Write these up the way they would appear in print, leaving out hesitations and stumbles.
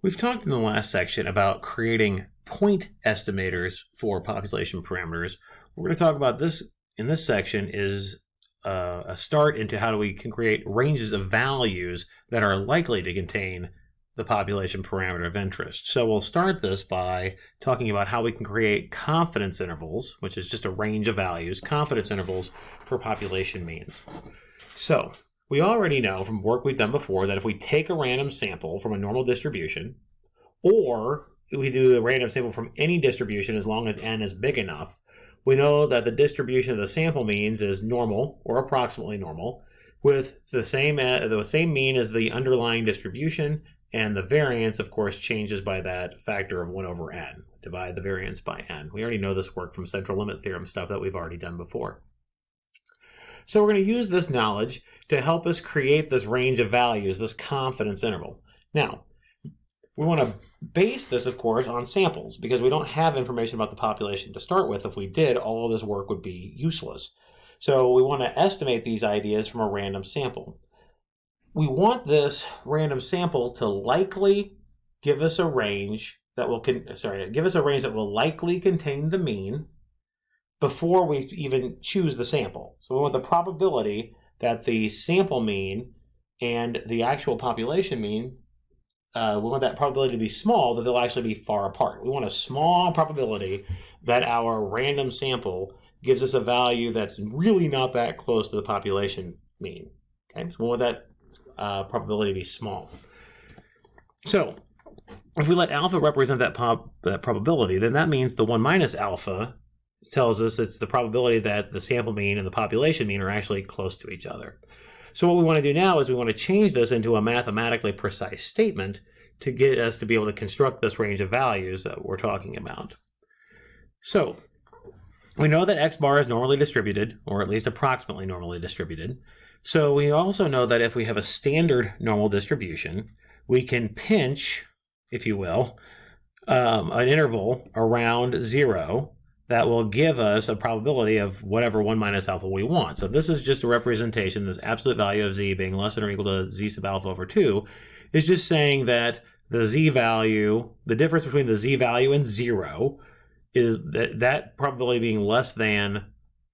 We've talked in the last section about creating point estimators for population parameters. What we're going to talk about this in this section is a start into how we can create ranges of values that are likely to contain the population parameter of interest. So we'll start this by talking about how we can create confidence intervals, which is just a range of values, confidence intervals for population means. So we already know from work we've done before that if we take a random sample from a normal distribution, or we do a random sample from any distribution as long as n is big enough, we know that the distribution of the sample means is normal or approximately normal with the same mean as the underlying distribution, and the variance, of course, changes by that factor of 1 over n. Divide the variance by n. We already know this work from central limit theorem stuff that we've already done before. So we're going to use this knowledge to help us create this range of values, this confidence interval. Now, we want to base this, of course, on samples because we don't have information about the population to start with. If we did, all of this work would be useless. So we want to estimate these ideas from a random sample. We want this random sample to likely give us a range that will likely contain the mean before we even choose the sample. So we want the probability that the sample mean and the actual population mean, we want that probability to be small, that they'll actually be far apart. We want a small probability that our random sample gives us a value that's really not that close to the population mean. Okay, so we want that probability to be small. So if we let alpha represent that probability, then that means the 1 minus alpha tells us it's the probability that the sample mean and the population mean are actually close to each other. So what we want to do now is we want to change this into a mathematically precise statement to get us to be able to construct this range of values that we're talking about. So we know that x bar is normally distributed, or at least approximately normally distributed. So we also know that if we have a standard normal distribution, we can pinch, if you will, an interval around 0 that will give us a probability of whatever 1 minus alpha we want. So this is just a representation, this absolute value of z being less than or equal to z sub alpha over 2, is just saying that the z value, the difference between the z value and 0, is that probability being less than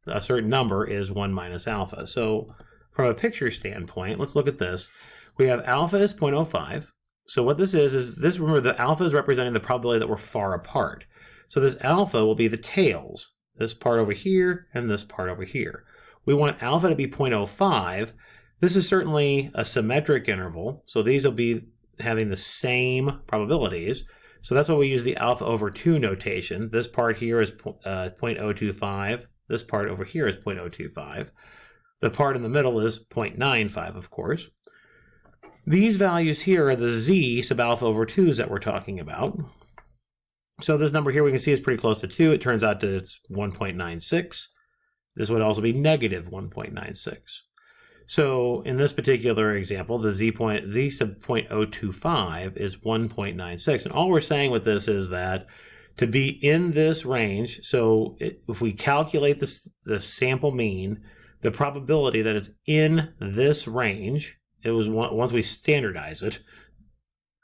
a certain number is 1 minus alpha. So from a picture standpoint, let's look at this. We have alpha is 0.05. So what this is this, remember, the alpha is representing the probability that we're far apart. So this alpha will be the tails, this part over here and this part over here. We want alpha to be 0.05. This is certainly a symmetric interval, so these will be having the same probabilities. So that's why we use the alpha over 2 notation. This part here is 0.025. This part over here is 0.025. The part in the middle is 0.95, of course. These values here are the z sub alpha over 2's that we're talking about. So this number here we can see is pretty close to 2. It turns out that it's 1.96. This would also be negative 1.96. So in this particular example, the z sub 0.025 is 1.96. And all we're saying with this is that to be in this range, so if we calculate the sample mean, the probability that it's in this range, once we standardize it,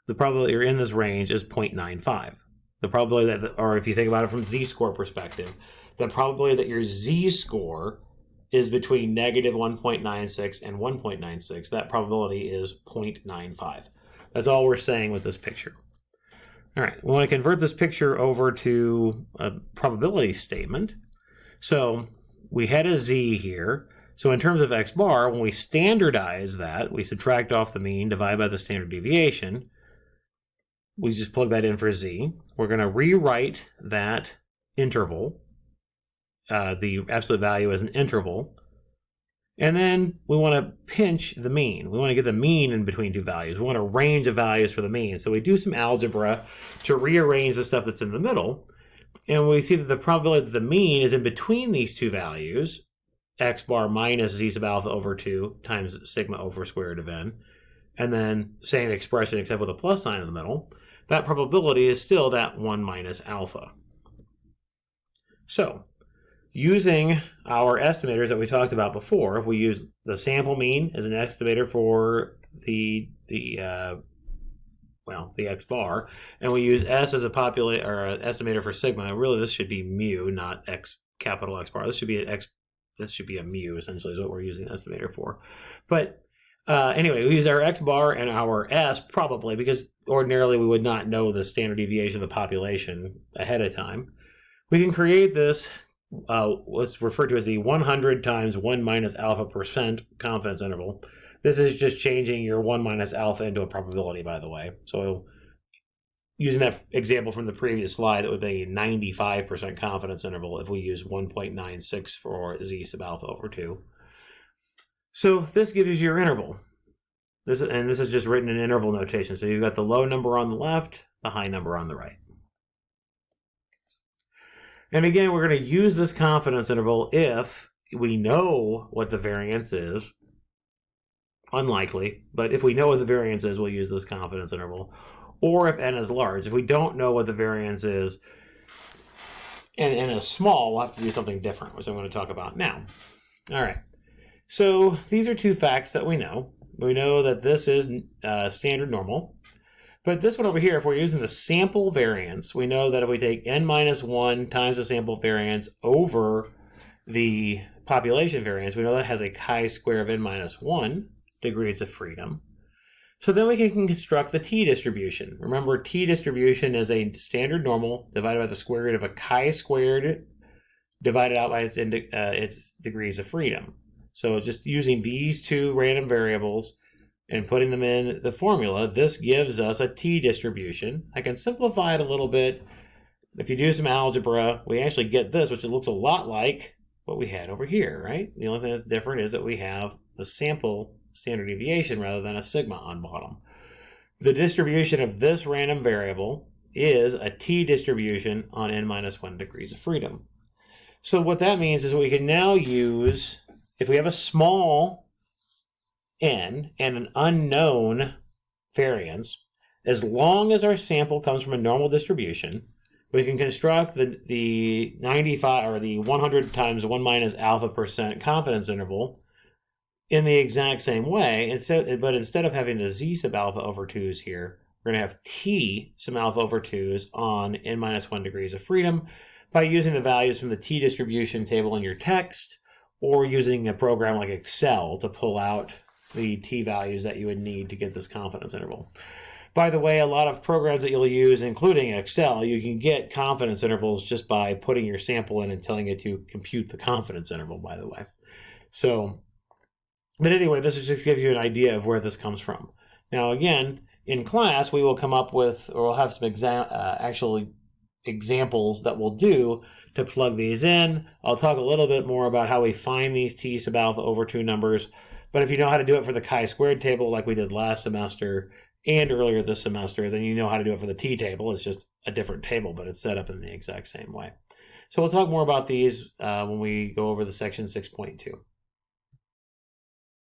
the probability you're in this range is 0.95. The probability that, or if you think about it from z-score perspective, the probability that your z-score is between negative 1.96 and 1.96, that probability is 0.95. That's all we're saying with this picture. All right, we want to convert this picture over to a probability statement. So we had a z here. So in terms of x bar, when we standardize that, we subtract off the mean, divide by the standard deviation. We just plug that in for z. We're going to rewrite that interval, the absolute value as an interval. And then we want to pinch the mean. We want to get the mean in between two values. We want a range of values for the mean. So we do some algebra to rearrange the stuff that's in the middle. And we see that the probability that the mean is in between these two values, x bar minus z sub alpha over 2 times sigma over square root of n, and then same expression except with a plus sign in the middle, that probability is still that 1 minus alpha. So using our estimators that we talked about before, if we use the sample mean as an estimator for the well, the X bar, and we use S as a estimator for sigma. Now, really, this should be mu, not X capital X bar. This should be an X. This should be a mu, essentially, is what we're using the estimator for. But anyway, we use our X bar and our S probably because ordinarily we would not know the standard deviation of the population ahead of time. We can create this, what's referred to as the 100 times 1 minus alpha % confidence interval. This is just changing your 1 minus alpha into a probability, by the way. So using that example from the previous slide, it would be a 95% confidence interval if we use 1.96 for z sub alpha over 2. So this gives you your interval. This is just written in interval notation. So you've got the low number on the left, the high number on the right. And again, we're going to use this confidence interval if we know what the variance is. Unlikely, but if we know what the variance is, we'll use this confidence interval. Or if n is large. If we don't know what the variance is and n is small, we'll have to do something different, which I'm going to talk about now. All right. So these are two facts that we know. We know that this is standard normal. But this one over here, if we're using the sample variance, we know that if we take n minus 1 times the sample variance over the population variance, we know that has a chi-square of n minus 1 degrees of freedom. So then we can construct the t-distribution. Remember, t-distribution is a standard normal divided by the square root of a chi-squared divided out by its degrees of freedom. So just using these two random variables and putting them in the formula, this gives us a t-distribution. I can simplify it a little bit. If you do some algebra, we actually get this, which it looks a lot like what we had over here, right? The only thing that's different is that we have the sample standard deviation rather than a sigma on bottom. The distribution of this random variable is a t-distribution on n minus 1 degrees of freedom. So what that means is we can now use, if we have a small n and an unknown variance, as long as our sample comes from a normal distribution, we can construct the 95 or the 100 times 1 minus alpha % confidence interval in the exact same way. But instead of having the z sub alpha over 2's here, we're going to have t sub alpha over 2's on n minus 1 degrees of freedom by using the values from the t-distribution table in your text, or using a program like Excel to pull out the t-values that you would need to get this confidence interval. By the way, a lot of programs that you'll use, including Excel, you can get confidence intervals just by putting your sample in and telling it to compute the confidence interval, by the way. So, but anyway, this is just to give you an idea of where this comes from. Now, again, in class, we will come up with, or we'll have some actual examples that we'll do to plug these in. I'll talk a little bit more about how we find these t sub alpha over 2 numbers. But if you know how to do it for the chi-squared table like we did last semester and earlier this semester, then you know how to do it for the t-table. It's just a different table, but it's set up in the exact same way. So we'll talk more about these when we go over the section 6.2.